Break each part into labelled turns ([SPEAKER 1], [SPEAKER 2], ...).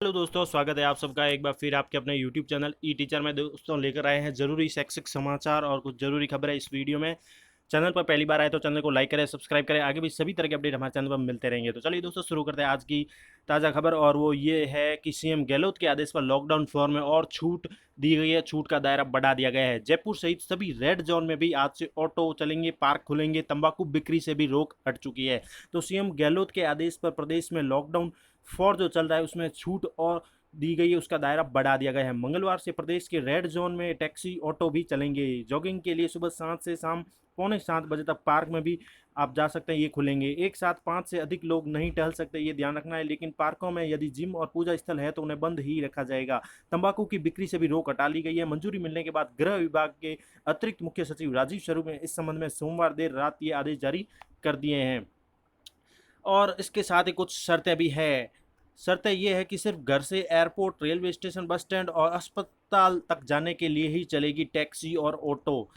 [SPEAKER 1] Hello दोस्तों, स्वागत है आप सबका एक बार फिर आपके अपने YouTube चैनल ई टीचर में। दोस्तों लेकर आए हैं ज़रूरी शैक्षिक समाचार और कुछ ज़रूरी खबरें इस वीडियो में। चैनल पर पहली बार आए तो चैनल को लाइक करें, सब्सक्राइब करें। आगे भी सभी तरह के अपडेट हमारे चैनल पर मिलते रहेंगे। तो चलिए दोस्तों शुरू करते हैं आज की ताज़ा खबर, और वो ये है कि सीएम गहलोत के आदेश पर लॉकडाउन 4 में और छूट दी गई है। छूट का दायरा बढ़ा दिया गया है। जयपुर सहित सभी रेड जोन में भी आज से ऑटो चलेंगे, पार्क खुलेंगे, तंबाकू बिक्री से भी रोक हट चुकी है। तो सीएम गहलोत के आदेश पर प्रदेश में लॉकडाउन 4 जो चल रहा है उसमें छूट और दी गई है, उसका दायरा बढ़ा दिया गया है। मंगलवार से प्रदेश के रेड जोन में टैक्सी ऑटो भी चलेंगे। जॉगिंग के लिए सुबह 7 से शाम 6:45 बजे तक पार्क में भी आप जा सकते हैं, ये खुलेंगे। एक साथ 5 से अधिक लोग नहीं टहल सकते, ये ध्यान रखना है। लेकिन पार्कों में यदि जिम और पूजा स्थल है तो उन्हें बंद ही रखा जाएगा। तंबाकू की बिक्री से भी रोक हटा ली गई है। मंजूरी मिलने के बाद गृह विभाग के अतिरिक्त मुख्य सचिव राजीव स्वरूप ने इस संबंध में सोमवार देर रात ये आदेश जारी कर दिए हैं। और इसके साथ ही कुछ शर्तें भी है। शर्तें ये है कि सिर्फ घर से airport, railway station, bus stand और अस्पताल तक जाने के लिए ही चलेगी टैक्सी और ऑटो।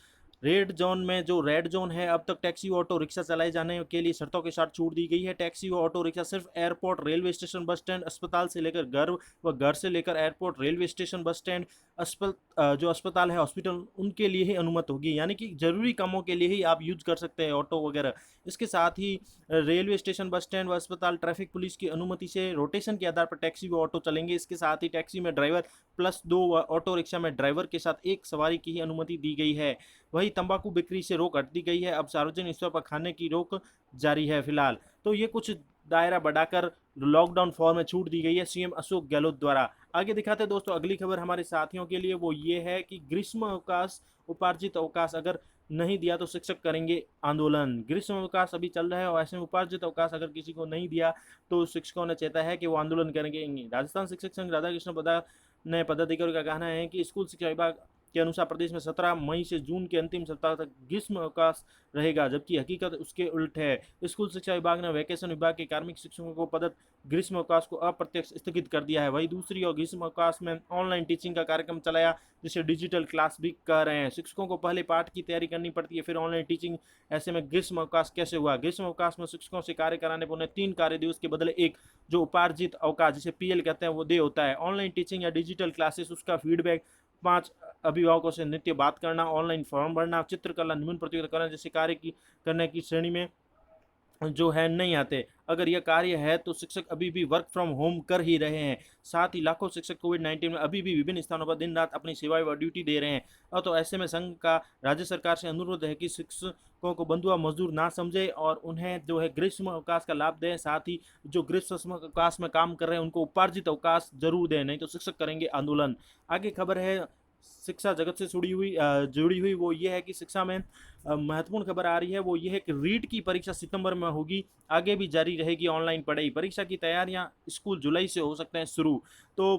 [SPEAKER 1] रेड जोन है, अब तक टैक्सी ऑटो रिक्शा चलाए जाने के लिए शर्तों के साथ छूट दी गई है। टैक्सी व ऑटो रिक्शा सिर्फ airport, railway station, bus stand, अस्पताल से लेकर घर व घर से लेकर airport, railway station, bus stand, जो अस्पताल है, हॉस्पिटल, उनके लिए ही अनुमत होगी। यानी कि जरूरी कामों के लिए ही आप यूज कर सकते हैं ऑटो वगैरह। इसके साथ ही रेलवे स्टेशन, बस स्टैंड व अस्पताल ट्रैफिक पुलिस की अनुमति से रोटेशन के आधार पर टैक्सी व ऑटो चलेंगे। इसके साथ ही टैक्सी में ड्राइवर प्लस 2 व ऑटो रिक्शा में ड्राइवर के साथ एक सवारी की ही अनुमति दी गई है। वही तंबाकू बिक्री से रोक हट दी गई है। अब सार्वजनिक स्थल पर खाने की रोक जारी है फिलहाल। तो ये कुछ दायरा बढ़ाकर लॉकडाउन 4 में छूट दी गई है सीएम अशोक गहलोत द्वारा। आगे दिखाते हैं दोस्तों अगली खबर हमारे साथियों के लिए, वो ये है कि ग्रीष्म अवकाश, उपार्जित अवकाश अगर नहीं दिया तो शिक्षक करेंगे आंदोलन। ग्रीष्म अवकाश अभी चल रहा है और ऐसे में उपार्जित अवकाश अगर किसी को नहीं दिया तो शिक्षकों ने चेता है कि वो आंदोलन करेंगे। राजस्थान शिक्षक संघ राधाकृष्ण पदा ने पदाधिकारियों का कहना है कि स्कूल शिक्षा विभाग के अनुसार प्रदेश में 17 मई से जून के अंतिम सप्ताह तक ग्रीष्म अवकाश रहेगा, जबकि हकीकत उसके उल्ट है। स्कूल शिक्षा विभाग ने वैकेशन विभाग के कार्मिक शिक्षकों को प्रदत्त ग्रीष्म अवकाश को अप्रत्यक्ष स्थगित कर दिया है। वहीं दूसरी ओर ग्रीष्म अवकाश में ऑनलाइन टीचिंग का कार्यक्रम चलाया, जिसे डिजिटल क्लास भी कह रहे हैं। शिक्षकों को पहले पाठ की तैयारी करनी पड़ती है, फिर ऑनलाइन टीचिंग। ऐसे में ग्रीष्म अवकाश कैसे हुआ? ग्रीष्म अवकाश में शिक्षकों से कार्य कराने पर उन्हें 3 कार्य दिवस के बदले एक जो उपार्जित अवकाश जिसे पीएल कहते हैं वो दे होता है। ऑनलाइन टीचिंग या डिजिटल क्लासेस, उसका फीडबैक। 5 अभिभावकों से नित्य बात करना, ऑनलाइन फॉर्म भरना, चित्रकला, निबंध प्रतियोगिता करना जैसे कार्य की करने की श्रेणी में जो है नहीं आते। अगर यह कार्य है तो शिक्षक अभी भी वर्क फ्रॉम होम कर ही रहे हैं। साथ ही लाखों शिक्षक कोविड-19 में अभी भी विभिन्न स्थानों पर दिन रात अपनी सेवाएं व ड्यूटी दे रहे हैं। और तो ऐसे में संघ का राज्य सरकार से अनुरोध है कि शिक्षकों को बंधुआ मजदूर ना समझे और उन्हें जो है ग्रीष्म अवकाश का लाभ दें। साथ ही जो ग्रीष्म अवकाश में काम कर रहे हैं उनको उपार्जित अवकाश जरूर दें, नहीं तो शिक्षक करेंगे आंदोलन। आगे खबर है शिक्षा जगत से जुड़ी हुई वो ये है कि शिक्षा में महत्वपूर्ण खबर आ रही है, वो ये है कि रीट की परीक्षा सितंबर में होगी, आगे भी जारी रहेगी ऑनलाइन पढ़ाई। परीक्षा की तैयारियां स्कूल जुलाई से हो सकते हैं शुरू। तो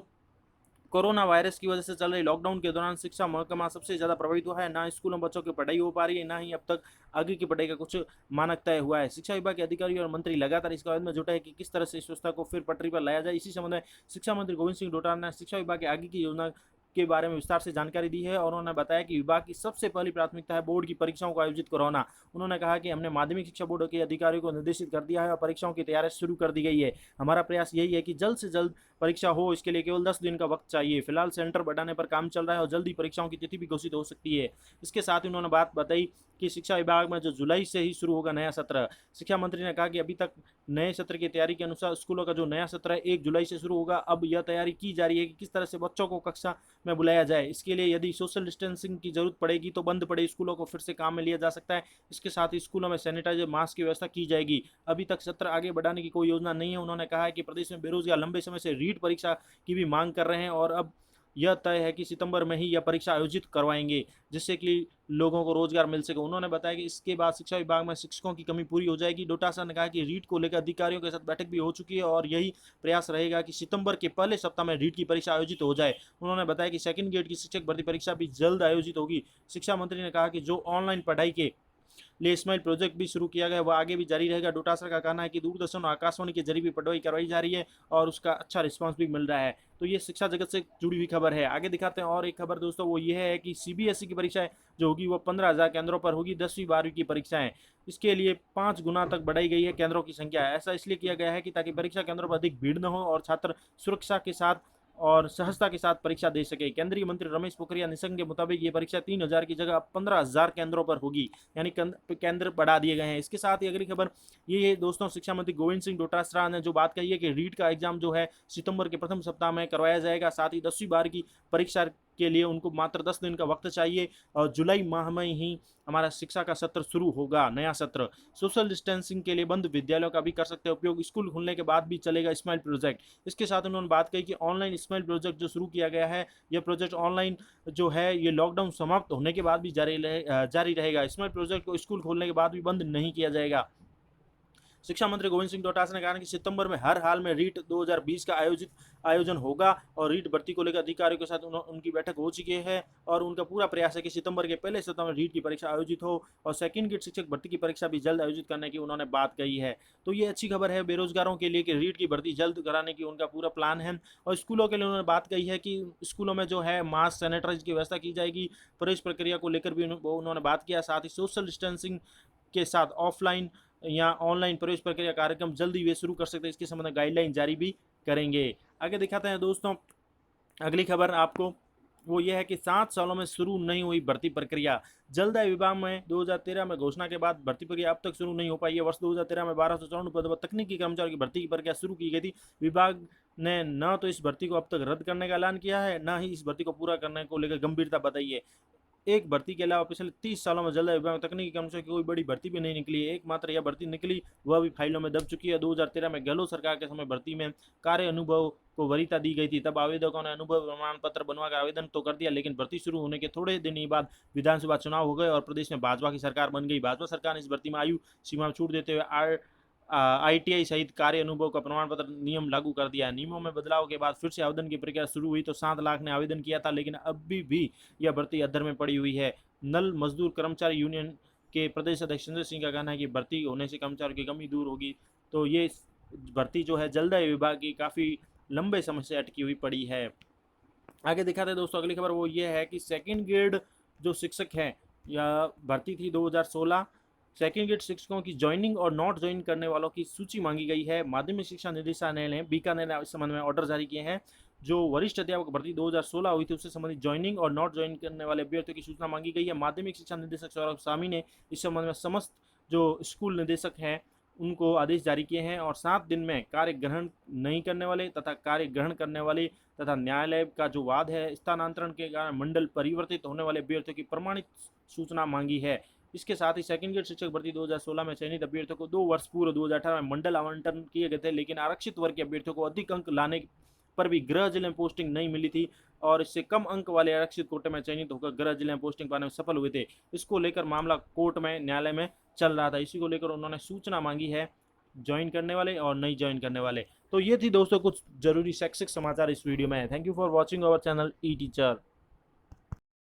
[SPEAKER 1] कोरोना वायरस की वजह से चल रही लॉकडाउन के दौरान शिक्षा महकमा सबसे ज़्यादा प्रभावित हुआ है। ना स्कूलों में बच्चों की पढ़ाई हो पा रही है, ना ही अब तक आगे की पढ़ाई का कुछ मानक तय हुआ है। शिक्षा विभाग के अधिकारी और मंत्री लगातार इस कवायद में जुटे हैं कि किस तरह से इस व्यवस्था को फिर पटरी पर लाया जाए। इसी संबंध में शिक्षा मंत्री गोविंद सिंह डोटासरा ने शिक्षा विभाग के आगे की योजना के बारे में विस्तार से जानकारी दी है और उन्होंने बताया कि विभाग की सबसे पहली प्राथमिकता है बोर्ड की परीक्षाओं को आयोजित करवाना। उन्होंने कहा कि हमने माध्यमिक शिक्षा बोर्ड के अधिकारियों को निर्देशित कर दिया है और परीक्षाओं की तैयारी शुरू कर दी गई है। हमारा प्रयास यही है कि जल्द से जल्द परीक्षा हो, इसके लिए केवल 10 दिन का वक्त चाहिए। फिलहाल सेंटर बढ़ाने पर काम चल रहा है और जल्द ही परीक्षाओं की तिथि भी घोषित हो सकती है। इसके साथ ही उन्होंने बात बताई कि शिक्षा विभाग में जो जुलाई से ही शुरू होगा नया सत्र। शिक्षा मंत्री ने कहा कि अभी तक नए सत्र की तैयारी के अनुसार स्कूलों का जो नया सत्र है 1 जुलाई से शुरू होगा। अब यह तैयारी की जा रही है कि किस तरह से बच्चों को कक्षा में बुलाया जाए। इसके लिए यदि सोशल डिस्टेंसिंग की जरूरत पड़ेगी तो बंद पड़े स्कूलों को फिर से काम में लिया जा सकता है। इसके साथ ही स्कूलों में सैनिटाइजर, मास्क की व्यवस्था की जाएगी। अभी तक सत्र आगे बढ़ाने की कोई योजना नहीं है। उन्होंने कहा है कि प्रदेश में बेरोजगार लंबे समय से रीट परीक्षा की भी मांग कर रहे हैं और अब यह तय है कि सितंबर में ही यह परीक्षा आयोजित करवाएंगे, जिससे कि लोगों को रोजगार मिल सके। उन्होंने बताया कि इसके बाद शिक्षा विभाग में शिक्षकों की कमी पूरी हो जाएगी। डोटासरा ने कहा कि रीट को लेकर अधिकारियों के साथ बैठक भी हो चुकी है और यही प्रयास रहेगा कि सितंबर के पहले सप्ताह में रीट की परीक्षा आयोजित हो जाए। उन्होंने बताया कि सेकंड ग्रेड की शिक्षक भर्ती परीक्षा भी जल्द आयोजित होगी। शिक्षा मंत्री ने कहा कि जो ऑनलाइन पढ़ाई के लिए स्माइल प्रोजेक्ट भी शुरू किया गया, वह आगे भी जारी रहेगा। डोटासरा का कहना है कि दूरदर्शन और आकाशवाणी के जरिए भी पढ़ाई करवाई जा रही है और उसका अच्छा रिस्पांस भी मिल रहा है। तो ये शिक्षा जगत से जुड़ी हुई खबर है। आगे दिखाते हैं और एक खबर दोस्तों, वो ये है कि सीबीएसई की परीक्षाएं जो होगी वो 15,000 केंद्रों पर होगी। 10वीं 12वीं की परीक्षाएं इसके लिए 5 गुना तक बढ़ाई गई है केंद्रों की संख्या। ऐसा इसलिए किया गया है कि ताकि परीक्षा केंद्रों पर अधिक भीड़ न हो और छात्र सुरक्षा के साथ और सहजता के साथ परीक्षा दे सके। केंद्रीय मंत्री रमेश पोखरियाल निशंक के मुताबिक ये परीक्षा 3,000 की जगह अब 15,000 केंद्रों पर होगी, यानी केंद्र बढ़ा दिए गए हैं। इसके साथ ही अगली खबर ये है दोस्तों, शिक्षा मंत्री गोविंद सिंह डोटासरा ने जो बात कही है कि रीट का एग्जाम जो है सितंबर के प्रथम सप्ताह में करवाया जाएगा। साथ ही 10वीं बार की परीक्षा के लिए उनको मात्र 10 दिन का वक्त चाहिए और जुलाई माह में ही हमारा शिक्षा का सत्र शुरू होगा, नया सत्र। सोशल डिस्टेंसिंग के लिए बंद विद्यालयों का भी कर सकते हैं उपयोग। स्कूल खुलने के बाद भी चलेगा स्माइल प्रोजेक्ट। इसके साथ उन्होंने बात कही कि ऑनलाइन स्माइल प्रोजेक्ट जो शुरू किया गया है, यह प्रोजेक्ट ऑनलाइन जो है ये लॉकडाउन समाप्त होने के बाद भी जारी रहेगा। स्माइल प्रोजेक्ट को स्कूल खोलने के बाद भी बंद नहीं किया जाएगा। शिक्षा मंत्री गोविंद सिंह डोटासरा ने कहा कि सितंबर में हर हाल में रीट 2020 का आयोजन होगा और रीट भर्ती को लेकर अधिकारियों के साथ उनकी बैठक हो चुकी है और उनका पूरा प्रयास है कि सितंबर के पहले सप्ताह में रीट की परीक्षा आयोजित हो और सेकंड ग्रेड शिक्षक भर्ती की परीक्षा भी जल्द आयोजित करने की उन्होंने बात कही है। तो ये अच्छी खबर है बेरोजगारों के लिए कि रीट की भर्ती जल्द कराने की उनका पूरा प्लान है। और स्कूलों के लिए उन्होंने बात कही है कि स्कूलों में जो है मास्क सैनिटाइज की व्यवस्था की जाएगी। प्रवेश प्रक्रिया को लेकर भी उन्होंने बात किया। साथ ही सोशल डिस्टेंसिंग के साथ ऑफलाइन या ऑनलाइन प्रवेश प्रक्रिया कार्यक्रम जल्दी वे शुरू कर सकते हैं, इसके संबंध में गाइडलाइन जारी भी करेंगे। आगे दिखाते हैं दोस्तों, अगली खबर आपको वो ये है कि 7 सालों में शुरू नहीं हुई भर्ती प्रक्रिया। जल्द आय विभाग में 2013 में घोषणा के बाद भर्ती प्रक्रिया अब तक शुरू नहीं हो पाई है। वर्ष 2013 में 1254 पदों पर तकनीकी कर्मचारियों की भर्ती की प्रक्रिया शुरू की गई थी। विभाग ने न तो इस भर्ती को अब तक रद्द करने का ऐलान किया है, न ही इस भर्ती को पूरा करने को लेकर गंभीरता बताई है। एक भर्ती के अलावा पिछले 30 सालों में जल विभाग में तकनीकी कर्मचारियों की कोई बड़ी भर्ती भी नहीं निकली है। एकमात्र यह भर्ती निकली वह भी फाइलों में दब चुकी है। 2013 में गहलोत सरकार के समय भर्ती में कार्य अनुभव को वरीयता दी गई थी। तब आवेदकों ने अनुभव प्रमाण पत्र बनवाकर आवेदन तो कर दिया, लेकिन भर्ती शुरू होने के थोड़े दिन ही बाद विधानसभा चुनाव हो गए और प्रदेश में भाजपा की सरकार बन गई। भाजपा सरकार ने इस भर्ती में आयु सीमा में छूट देते हुए ITI सहित कार्य अनुभव का प्रमाण पत्र नियम लागू कर दिया है। नियमों में बदलाव के बाद फिर से आवेदन की प्रक्रिया शुरू हुई तो 7 लाख ने आवेदन किया था, लेकिन अभी भी यह भर्ती अधर में पड़ी हुई है। नल मजदूर कर्मचारी यूनियन के प्रदेश अध्यक्ष संजय सिंह का कहना है कि भर्ती होने से कर्मचारियों की कमी दूर होगी। तो ये भर्ती जो है जल्द विभाग की काफ़ी लंबे समय से अटकी हुई पड़ी है। आगे दिखाते हैं दोस्तों, अगली खबर वो ये है कि सेकेंड ग्रेड जो शिक्षक हैं या भर्ती थी 2016, सेकेंड ग्रेड शिक्षकों की ज्वाइनिंग और नॉट ज्वाइन करने वालों की सूची मांगी गई है। माध्यमिक शिक्षा निदेशालय ने बीकानेर ने इस संबंध में ऑर्डर जारी किए हैं। जो वरिष्ठ अध्यापक भर्ती 2016 हुई थी उससे संबंधित ज्वाइनिंग और नॉट ज्वाइन करने वाले अभ्यर्थियों की सूचना मांगी गई है। माध्यमिक शिक्षा निदेशक सौरभ स्वामी ने इस संबंध में समस्त जो स्कूल निदेशक हैं उनको आदेश जारी किए हैं और 7 दिन में कार्य ग्रहण नहीं करने वाले तथा कार्य ग्रहण करने वाले तथा न्यायालय का जो वाद है स्थानांतरण के कारण मंडल परिवर्तित होने वाले अभ्यर्थियों की प्रमाणित सूचना मांगी है। इसके साथ ही सेकंड ग्रेड शिक्षक भर्ती 2016 में चयनित अभ्यर्थियों को 2 वर्ष पूर्व 2018 में मंडल आवंटन किए गए थे, लेकिन आरक्षित वर्ग के अभ्यर्थियों को अधिक अंक लाने पर भी गृह जिले में पोस्टिंग नहीं मिली थी और इससे कम अंक वाले आरक्षित कोटे में चयनित होकर गृह जिले में पोस्टिंग पाने में सफल हुए थे। इसको लेकर मामला कोर्ट में न्यायालय में चल रहा था। इसी को लेकर उन्होंने सूचना मांगी है ज्वाइन करने वाले और नहीं ज्वाइन करने वाले। तो ये थी दोस्तों कुछ जरूरी शैक्षिक समाचार इस वीडियो में। Thank you for watching our channel E teacher.